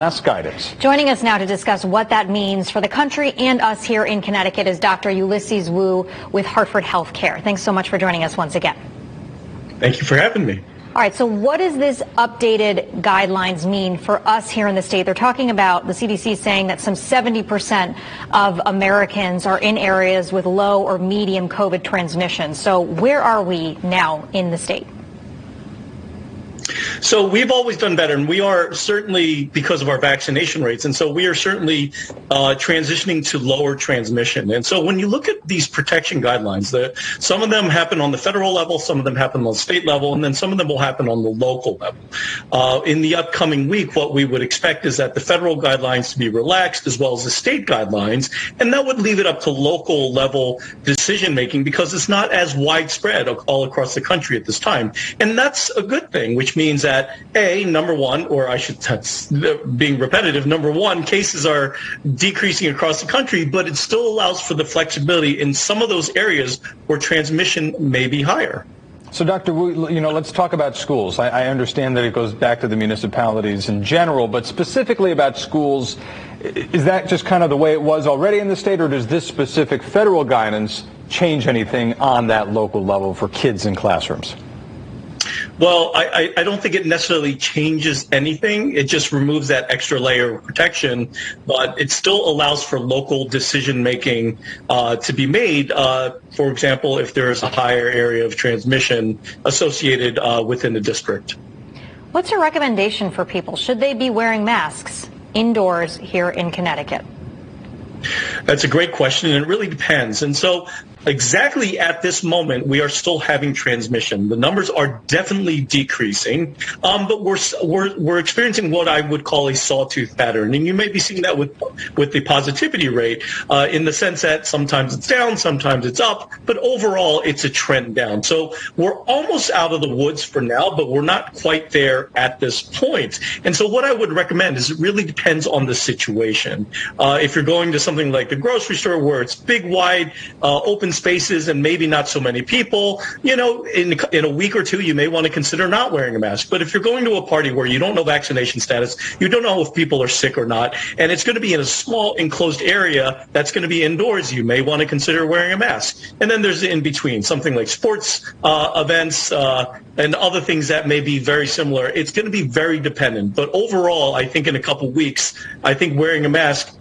Mask guidance. Joining us now to discuss what that means for the country and us here in Connecticut is Dr. Ulysses Wu with Hartford HealthCare. Thanks so much for joining us once again. Thank you for having me. All right, so what does this updated guidelines mean for us here in the state? They're talking about the CDC saying that some 70% of Americans are in areas with low or medium COVID transmission. So where are we now in the state? So we've always done better, and we are certainly because of our vaccination rates. And so we are certainly transitioning to lower transmission. And so when you look at these protection guidelines, some of them happen on the federal level, some of them happen on the state level, and then some of them will happen on the local level. In the upcoming week, what we would expect is that the federal guidelines to be relaxed as well as the state guidelines, and that would leave it up to local level decision making because it's not as widespread all across the country at this time. And that's a good thing, which means that, number one, or I should, being repetitive, number one, cases are decreasing across the country, but it still allows for the flexibility in some of those areas where transmission may be higher. So, Dr. Wu, let's talk about schools. I understand that it goes back to the municipalities in general, but specifically about schools, is that just kind of the way it was already in the state, or does this specific federal guidance change anything on that local level for kids in classrooms? Well, I don't think it necessarily changes anything. It just removes that extra layer of protection, but it still allows for local decision-making to be made. For example, if there is a higher area of transmission associated within the district. What's your recommendation for people? Should they be wearing masks indoors here in Connecticut? That's a great question, and it really depends. And so exactly at this moment, we are still having transmission. The numbers are definitely decreasing, but we're experiencing what I would call a sawtooth pattern. And you may be seeing that with the positivity rate in the sense that sometimes it's down, sometimes it's up, but overall it's a trend down. So we're almost out of the woods for now, but we're not quite there at this point. And so what I would recommend is it really depends on the situation. If you're going to something like the grocery store where it's big, wide, open spaces and maybe not so many people, in a week or two, you may want to consider not wearing a mask. But if you're going to a party where you don't know vaccination status, you don't know if people are sick or not, and it's going to be in a small enclosed area that's going to be indoors, you may want to consider wearing a mask. And then there's the in-between, something like sports events and other things that may be very similar. It's going to be very dependent. But overall, I think in a couple weeks, I think wearing a mask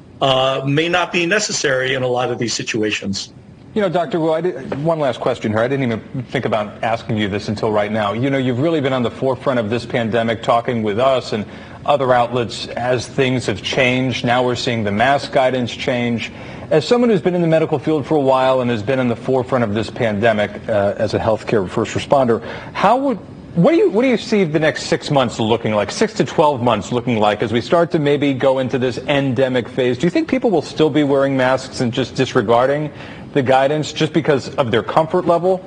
may not be necessary in a lot of these situations. Dr. Wu, one last question here. I didn't even think about asking you this until right now. You've really been on the forefront of this pandemic, talking with us and other outlets as things have changed. Now we're seeing the mask guidance change. As someone who's been in the medical field for a while and has been in the forefront of this pandemic as a healthcare first responder, what do you see the next 6 months looking like, 6 to 12 months looking like as we start to maybe go into this endemic phase? Do you think people will still be wearing masks and just disregarding the guidance just because of their comfort level?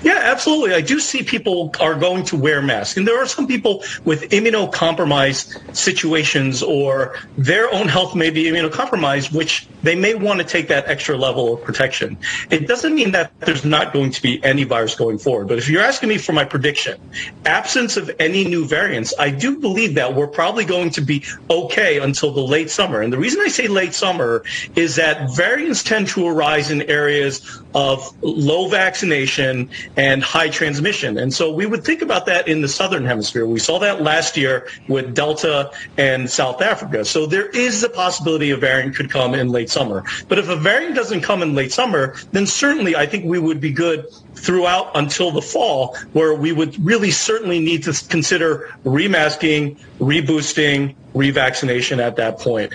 Yeah, absolutely. I do see people are going to wear masks. And there are some people with immunocompromised situations or their own health may be immunocompromised, which they may want to take that extra level of protection. It doesn't mean that there's not going to be any virus going forward. But if you're asking me for my prediction, absence of any new variants, I do believe that we're probably going to be okay until the late summer. And the reason I say late summer is that variants tend to arise in areas of low vaccination and high transmission. And so we would think about that in the southern hemisphere. We saw that last year with Delta and South Africa. So there is the possibility a variant could come in late summer. But if a variant doesn't come in late summer, then certainly I think we would be good throughout until the fall, where we would really certainly need to consider remasking, reboosting, revaccination at that point.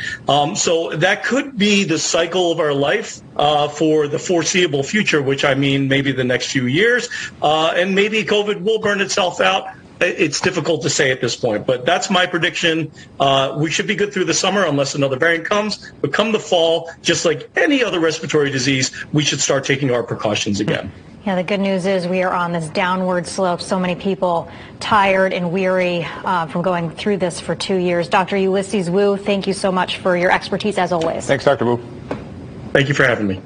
So that could be the cycle of our life for the foreseeable future, which I mean maybe the next few years, and maybe COVID will burn itself out. It's difficult to say at this point, but that's my prediction. We should be good through the summer unless another variant comes. But come the fall, just like any other respiratory disease, we should start taking our precautions again. Yeah, the good news is we are on this downward slope. So many people tired and weary from going through this for 2 years. Dr. Ulysses Wu, thank you so much for your expertise as always. Thanks, Dr. Wu. Thank you for having me.